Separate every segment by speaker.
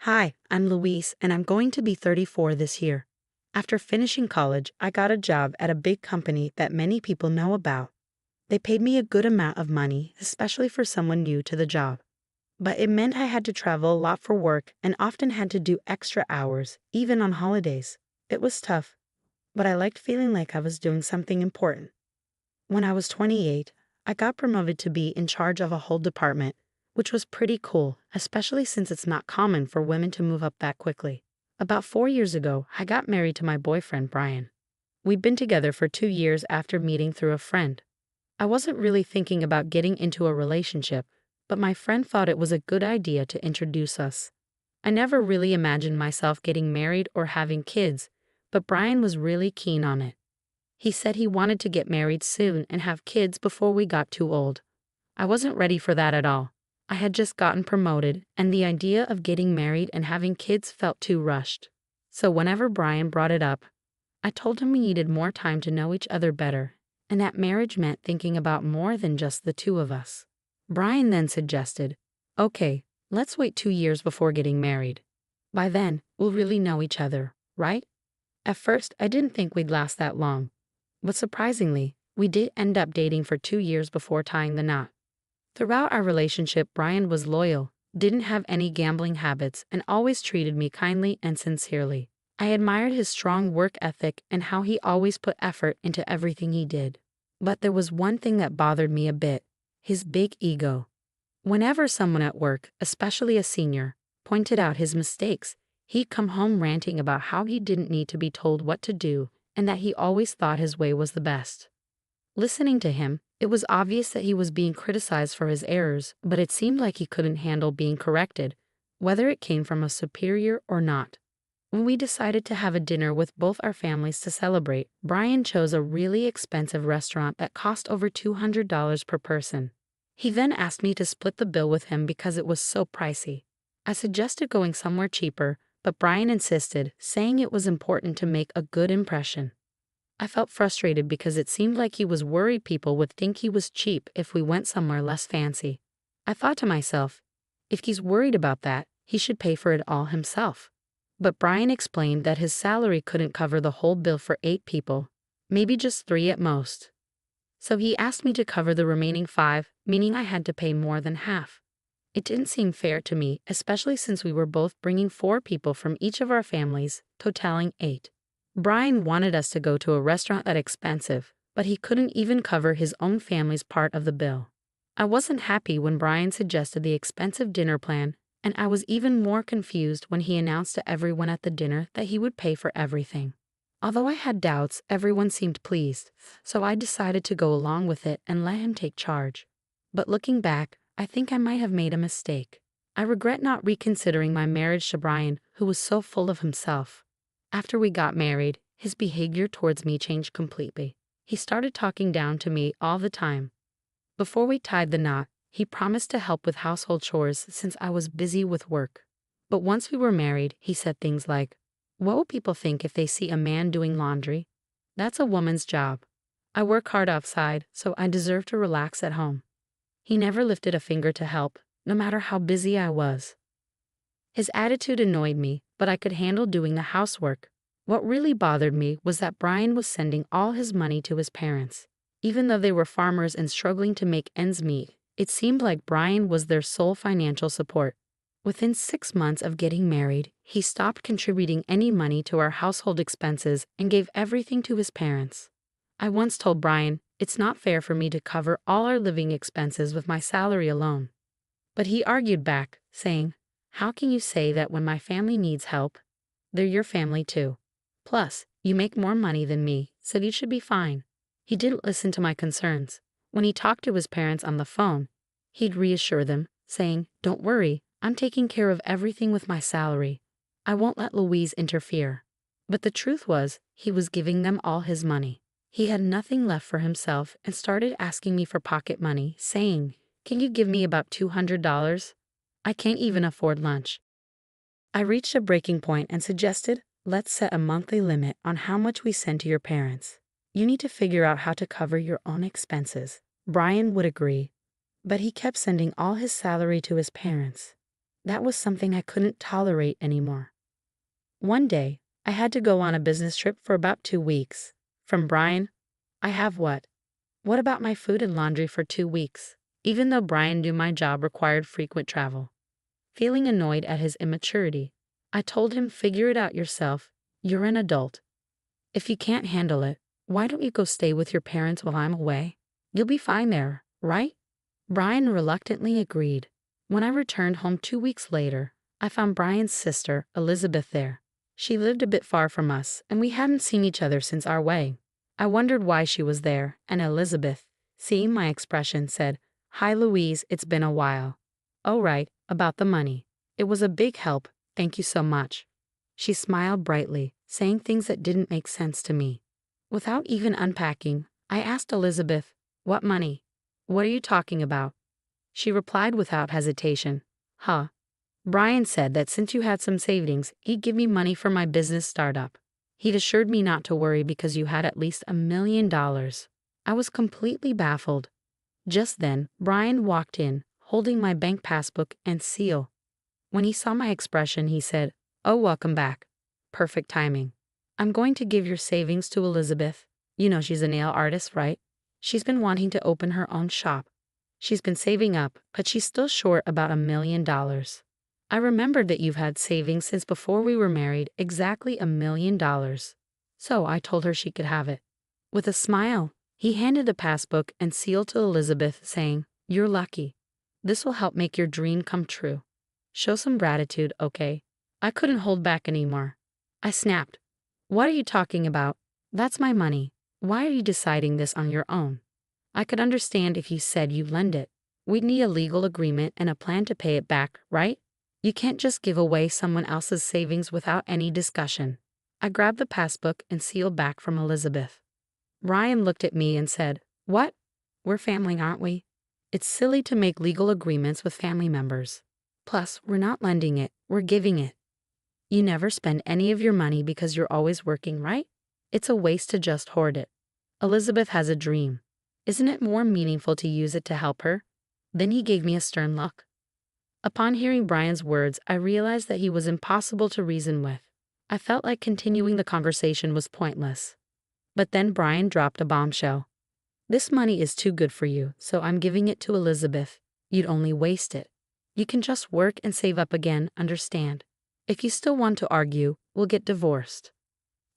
Speaker 1: Hi, I'm Louise, and I'm going to be 34 this year. After finishing college, I got a job at a big company that many people know about. They paid me a good amount of money, especially for someone new to the job. But it meant I had to travel a lot for work and often had to do extra hours, even on holidays. It was tough, but I liked feeling like I was doing something important. When I was 28, I got promoted to be in charge of a whole department, which was pretty cool, especially since it's not common for women to move up that quickly. About 4 years ago, I got married to my boyfriend, Brian. We'd been together for 2 years after meeting through a friend. I wasn't really thinking about getting into a relationship, but my friend thought it was a good idea to introduce us. I never really imagined myself getting married or having kids, but Brian was really keen on it. He said he wanted to get married soon and have kids before we got too old. I wasn't ready for that at all. I had just gotten promoted, and the idea of getting married and having kids felt too rushed. So whenever Brian brought it up, I told him we needed more time to know each other better, and that marriage meant thinking about more than just the two of us. Brian then suggested, okay, let's wait 2 years before getting married. By then, we'll really know each other, right? At first, I didn't think we'd last that long. But surprisingly, we did end up dating for 2 years before tying the knot. Throughout our relationship, Brian was loyal, didn't have any gambling habits, and always treated me kindly and sincerely. I admired his strong work ethic and how he always put effort into everything he did. But there was one thing that bothered me a bit: his big ego. Whenever someone at work, especially a senior, pointed out his mistakes, he'd come home ranting about how he didn't need to be told what to do and that he always thought his way was the best. Listening to him, it was obvious that he was being criticized for his errors, but it seemed like he couldn't handle being corrected, whether it came from a superior or not. When we decided to have a dinner with both our families to celebrate, Brian chose a really expensive restaurant that cost over $200 per person. He then asked me to split the bill with him because it was so pricey. I suggested going somewhere cheaper, but Brian insisted, saying it was important to make a good impression. I felt frustrated because it seemed like he was worried people would think he was cheap if we went somewhere less fancy. I thought to myself, if he's worried about that, he should pay for it all himself. But Brian explained that his salary couldn't cover the whole bill for 8 people, maybe just 3 at most. So he asked me to cover the remaining 5, meaning I had to pay more than half. It didn't seem fair to me, especially since we were both bringing 4 people from each of our families, totaling 8. Brian wanted us to go to a restaurant that's expensive, but he couldn't even cover his own family's part of the bill. I wasn't happy when Brian suggested the expensive dinner plan, and I was even more confused when he announced to everyone at the dinner that he would pay for everything. Although I had doubts, everyone seemed pleased, so I decided to go along with it and let him take charge. But looking back, I think I might have made a mistake. I regret not reconsidering my marriage to Brian, who was so full of himself. After we got married, his behavior towards me changed completely. He started talking down to me all the time. Before we tied the knot, he promised to help with household chores since I was busy with work. But once we were married, he said things like, "What will people think if they see a man doing laundry? That's a woman's job. I work hard outside, so I deserve to relax at home." He never lifted a finger to help, no matter how busy I was. His attitude annoyed me, but I could handle doing the housework. What really bothered me was that Brian was sending all his money to his parents. Even though they were farmers and struggling to make ends meet, it seemed like Brian was their sole financial support. Within 6 months of getting married, he stopped contributing any money to our household expenses and gave everything to his parents. I once told Brian, it's not fair for me to cover all our living expenses with my salary alone. But he argued back, saying, "How can you say that when my family needs help? They're your family too. Plus, you make more money than me, so you should be fine." He didn't listen to my concerns. When he talked to his parents on the phone, he'd reassure them, saying, "Don't worry, I'm taking care of everything with my salary. I won't let Louise interfere." But the truth was, he was giving them all his money. He had nothing left for himself and started asking me for pocket money, saying, "Can you give me about $200? I can't even afford lunch." I reached a breaking point and suggested, let's set a monthly limit on how much we send to your parents. You need to figure out how to cover your own expenses. Brian would agree, but he kept sending all his salary to his parents. That was something I couldn't tolerate anymore. One day, I had to go on a business trip for about 2 weeks. From Brian, I have what? What about my food and laundry for 2 weeks? Even though Brian knew my job required frequent travel. Feeling annoyed at his immaturity, I told him, figure it out yourself. You're an adult. If you can't handle it, why don't you go stay with your parents while I'm away? You'll be fine there, right? Brian reluctantly agreed. When I returned home 2 weeks later, I found Brian's sister, Elizabeth, there. She lived a bit far from us, and we hadn't seen each other since our wedding. I wondered why she was there, and Elizabeth, seeing my expression, said, "Hi Louise, it's been a while." "Oh right, about the money. It was a big help, thank you so much." She smiled brightly, saying things that didn't make sense to me. Without even unpacking, I asked Elizabeth, "What money? What are you talking about?" She replied without hesitation, "Huh. Brian said that since you had some savings, he'd give me money for my business startup. He'd assured me not to worry because you had at least $1 million. I was completely baffled. Just then, Brian walked in, holding my bank passbook and seal. When he saw my expression, he said, "Oh, welcome back. Perfect timing. I'm going to give your savings to Elizabeth. You know she's a nail artist, right? She's been wanting to open her own shop. She's been saving up, but she's still short about $1 million. I remembered that you've had savings since before we were married, exactly $1 million. So I told her she could have it." With a smile, he handed the passbook and seal to Elizabeth, saying, "You're lucky. This will help make your dream come true. Show some gratitude, okay?" I couldn't hold back anymore. I snapped, "What are you talking about? That's my money. Why are you deciding this on your own? I could understand if you said you lend it. We'd need a legal agreement and a plan to pay it back, right? You can't just give away someone else's savings without any discussion." I grabbed the passbook and seal back from Elizabeth. Brian looked at me and said, "What? We're family, aren't we? It's silly to make legal agreements with family members. Plus, we're not lending it, we're giving it. You never spend any of your money because you're always working, right? It's a waste to just hoard it. Elizabeth has a dream. Isn't it more meaningful to use it to help her?" Then he gave me a stern look. Upon hearing Brian's words, I realized that he was impossible to reason with. I felt like continuing the conversation was pointless. But then Brian dropped a bombshell. "This money is too good for you, so I'm giving it to Elizabeth. You'd only waste it. You can just work and save up again, understand? If you still want to argue, we'll get divorced."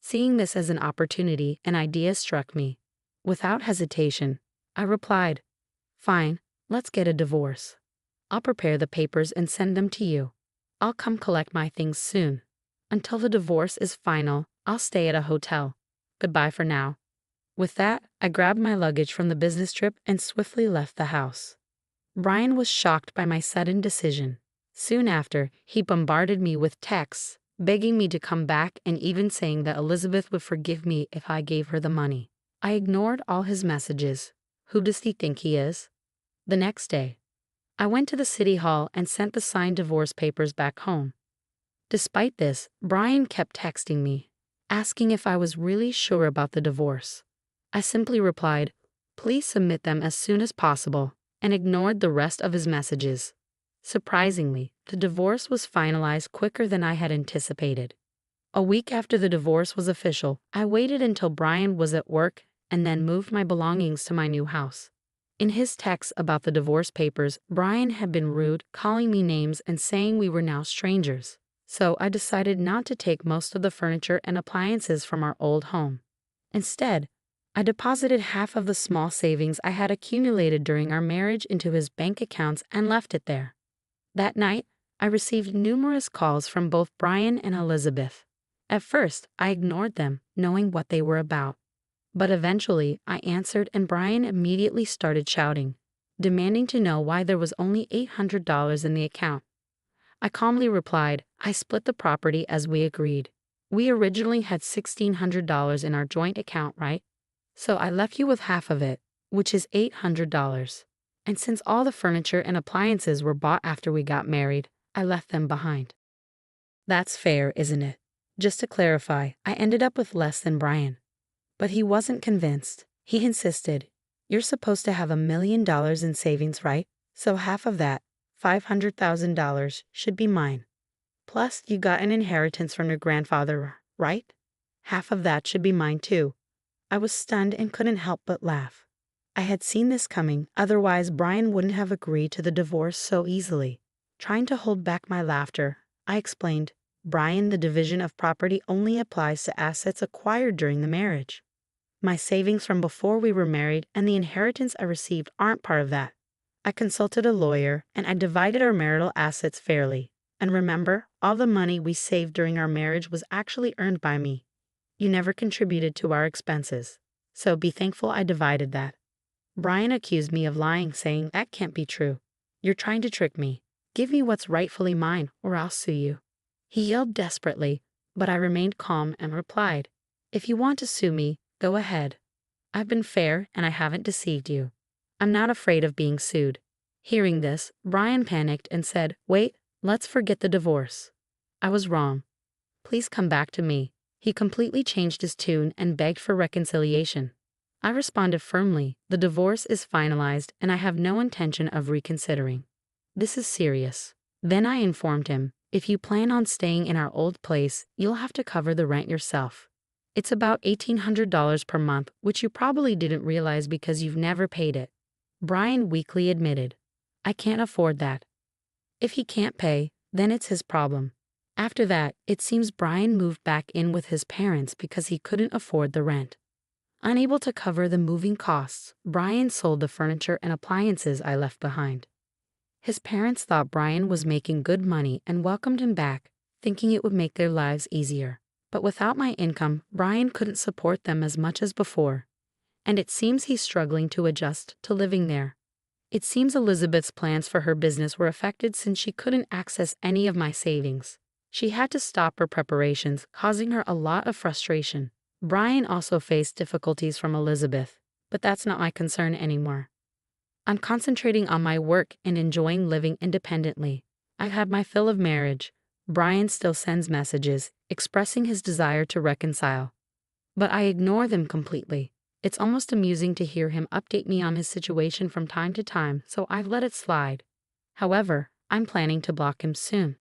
Speaker 1: Seeing this as an opportunity, an idea struck me. Without hesitation, I replied, "Fine, let's get a divorce. I'll prepare the papers and send them to you. I'll come collect my things soon. Until the divorce is final, I'll stay at a hotel. Goodbye for now." With that, I grabbed my luggage from the business trip and swiftly left the house. Brian was shocked by my sudden decision. Soon after, he bombarded me with texts, begging me to come back and even saying that Elizabeth would forgive me if I gave her the money. I ignored all his messages. Who does he think he is? The next day, I went to the city hall and sent the signed divorce papers back home. Despite this, Brian kept texting me, asking if I was really sure about the divorce. I simply replied, "Please submit them as soon as possible," and ignored the rest of his messages. Surprisingly, the divorce was finalized quicker than I had anticipated. A week after the divorce was official, I waited until Brian was at work and then moved my belongings to my new house. In his text about the divorce papers, Brian had been rude, calling me names and saying we were now strangers. So I decided not to take most of the furniture and appliances from our old home. Instead, I deposited half of the small savings I had accumulated during our marriage into his bank accounts and left it there. That night, I received numerous calls from both Brian and Elizabeth. At first, I ignored them, knowing what they were about. But eventually, I answered and Brian immediately started shouting, demanding to know why there was only $800 in the account. I calmly replied, "I split the property as we agreed. We originally had $1,600 in our joint account, right? So I left you with half of it, which is $800. And since all the furniture and appliances were bought after we got married, I left them behind." That's fair, isn't it? Just to clarify, I ended up with less than Brian. But he wasn't convinced. He insisted, "You're supposed to have $1 million in savings, right? So half of that, $500,000 should be mine. Plus, you got an inheritance from your grandfather, right? Half of that should be mine too. I was stunned and couldn't help but laugh. I had seen this coming, otherwise Brian wouldn't have agreed to the divorce so easily. Trying to hold back my laughter, I explained, Brian, the division of property only applies to assets acquired during the marriage. My savings from before we were married and the inheritance I received aren't part of that. I consulted a lawyer and I divided our marital assets fairly. And remember, all the money we saved during our marriage was actually earned by me. You never contributed to our expenses. So be thankful I divided that. Brian accused me of lying, saying that can't be true. You're trying to trick me. Give me what's rightfully mine, or I'll sue you. He yelled desperately, but I remained calm and replied, if you want to sue me, go ahead. I've been fair and I haven't deceived you. I'm not afraid of being sued. Hearing this, Brian panicked and said, wait, let's forget the divorce. I was wrong. Please come back to me. He completely changed his tune and begged for reconciliation. I responded firmly, the divorce is finalized and I have no intention of reconsidering. This is serious. Then I informed him, if you plan on staying in our old place, you'll have to cover the rent yourself. It's about $1,800 per month, which you probably didn't realize because you've never paid it. Brian weakly admitted, I can't afford that. If he can't pay, then it's his problem. After that, it seems Brian moved back in with his parents because he couldn't afford the rent. Unable to cover the moving costs, Brian sold the furniture and appliances I left behind. His parents thought Brian was making good money and welcomed him back, thinking it would make their lives easier. But without my income, Brian couldn't support them as much as before. And it seems he's struggling to adjust to living there. It seems Elizabeth's plans for her business were affected since she couldn't access any of my savings. She had to stop her preparations, causing her a lot of frustration. Brian also faced difficulties from Elizabeth, but that's not my concern anymore. I'm concentrating on my work and enjoying living independently. I've had my fill of marriage. Brian still sends messages, expressing his desire to reconcile. But I ignore them completely. It's almost amusing to hear him update me on his situation from time to time, so I've let it slide. However, I'm planning to block him soon.